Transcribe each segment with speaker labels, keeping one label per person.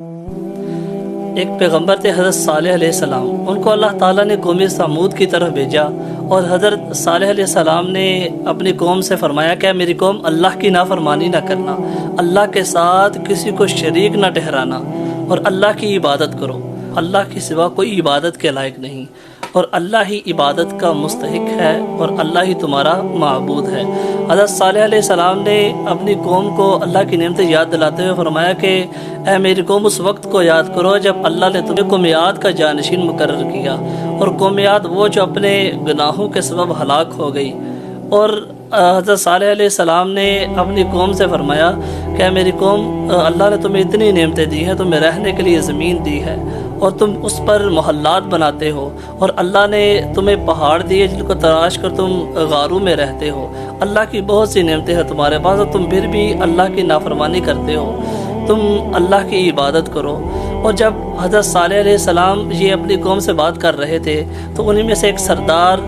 Speaker 1: ایک پیغمبر تھے حضرت صالح علیہ السلام، ان کو اللہ تعالیٰ نے قوم سمود کی طرف بھیجا، اور حضرت صالح علیہ السلام نے اپنی قوم سے فرمایا کہ میری قوم اللہ کی نافرمانی نہ کرنا، اللہ کے ساتھ کسی کو شریک نہ ٹھہرانا، اور اللہ کی عبادت کرو، اللہ کے سوا کوئی عبادت کے لائق نہیں، اور اللہ ہی عبادت کا مستحق ہے، اور اللہ ہی تمہارا معبود ہے۔ حضرت صالح علیہ السلام نے اپنی قوم کو اللہ کی نعمتیں یاد دلاتے ہوئے فرمایا کہ اے میری قوم، اس وقت کو یاد کرو جب اللہ نے تمہیں قوم عاد کا جانشین مقرر کیا، اور قوم عاد وہ جو اپنے گناہوں کے سبب ہلاک ہو گئی۔ اور حضرت صالح علیہ السلام نے اپنی قوم سے فرمایا کہ اے میری قوم، اللہ نے تمہیں اتنی نعمتیں دی ہیں، تمہیں رہنے کے لیے زمین دی ہے، اور تم اس پر محلات بناتے ہو، اور اللہ نے تمہیں پہاڑ دیے جن کو تراش کر تم غاروں میں رہتے ہو، اللہ کی بہت سی نعمتیں ہیں تمہارے پاس، اور تم پھر بھی اللہ کی نافرمانی کرتے ہو، تم اللہ کی عبادت کرو۔ اور جب حضرت صالح علیہ السلام یہ اپنی قوم سے بات کر رہے تھے تو انہی میں سے ایک سردار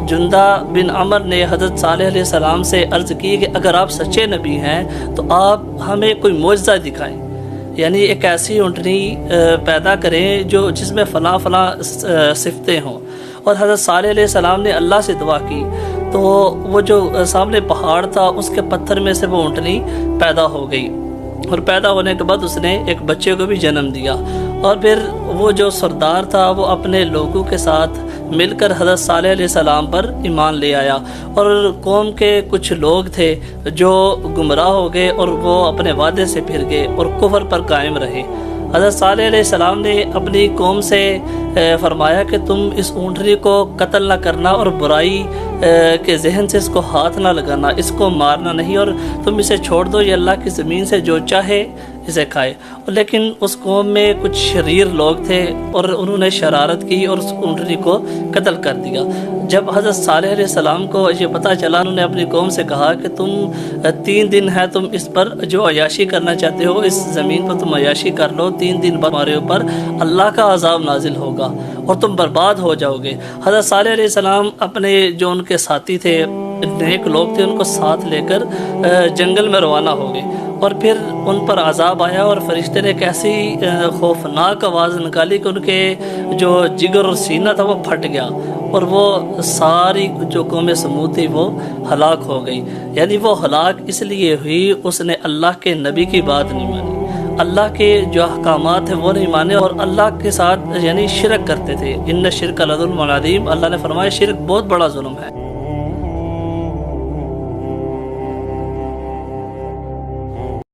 Speaker 1: جندہ بن عمر نے حضرت صالح علیہ السلام سے عرض کی کہ اگر آپ سچے نبی ہیں تو آپ ہمیں کوئی معجزہ دکھائیں، یعنی ایک ایسی اونٹنی پیدا کریں جس میں فلاں فلاں صفتیں ہوں۔ اور حضرت صالح علیہ السلام نے اللہ سے دعا کی تو وہ جو سامنے پہاڑ تھا اس کے پتھر میں سے وہ اونٹنی پیدا ہو گئی، اور پیدا ہونے کے بعد اس نے ایک بچے کو بھی جنم دیا۔ اور پھر وہ جو سردار تھا وہ اپنے لوگوں کے ساتھ مل کر حضرت صالح علیہ السلام پر ایمان لے آیا، اور قوم کے کچھ لوگ تھے جو گمراہ ہو گئے اور وہ اپنے وعدے سے پھر گئے اور کفر پر قائم رہے۔ حضرت صالح علیہ السلام نے اپنی قوم سے فرمایا کہ تم اس اونٹنی کو قتل نہ کرنا، اور برائی کے ذہن سے اس کو ہاتھ نہ لگانا، اس کو مارنا نہیں، اور تم اسے چھوڑ دو، یہ اللہ کی زمین سے جو چاہے اسے کھائے۔ لیکن اس قوم میں کچھ شریر لوگ تھے اور انہوں نے شرارت کی اور اس اونٹنی کو قتل کر دیا۔ جب حضرت صالح علیہ السلام کو یہ پتہ چلا، انہوں نے اپنی قوم سے کہا کہ تم 3 دن ہے، تم اس پر جو عیاشی کرنا چاہتے ہو اس زمین پر تم عیاشی کر لو، 3 دن بعد تمہارے اوپر اللہ کا عذاب نازل ہوگا اور تم برباد ہو جاؤ گے۔ حضرت صالح علیہ السلام اپنے جو ان کے ساتھی تھے، نیک لوگ تھے، ان کو ساتھ لے کر جنگل میں روانہ ہو گئے، اور پھر ان پر عذاب آیا، اور فرشتے نے ایک ایسی خوفناک آواز نکالی کہ ان کے جو جگر اور سینہ تھا وہ پھٹ گیا، اور وہ ساری جو قوم سمود تھی وہ ہلاک ہو گئی۔ یعنی وہ ہلاک اس لیے ہوئی، اس نے اللہ کے نبی کی بات نہیں مانی، اللہ کے جو احکامات ہیں وہ نہیں مانے، اور اللہ کے ساتھ یعنی شرک کرتے تھے۔ ان الشرک لظلم عظیم، اللہ نے فرمایا شرک بہت بڑا ظلم ہے۔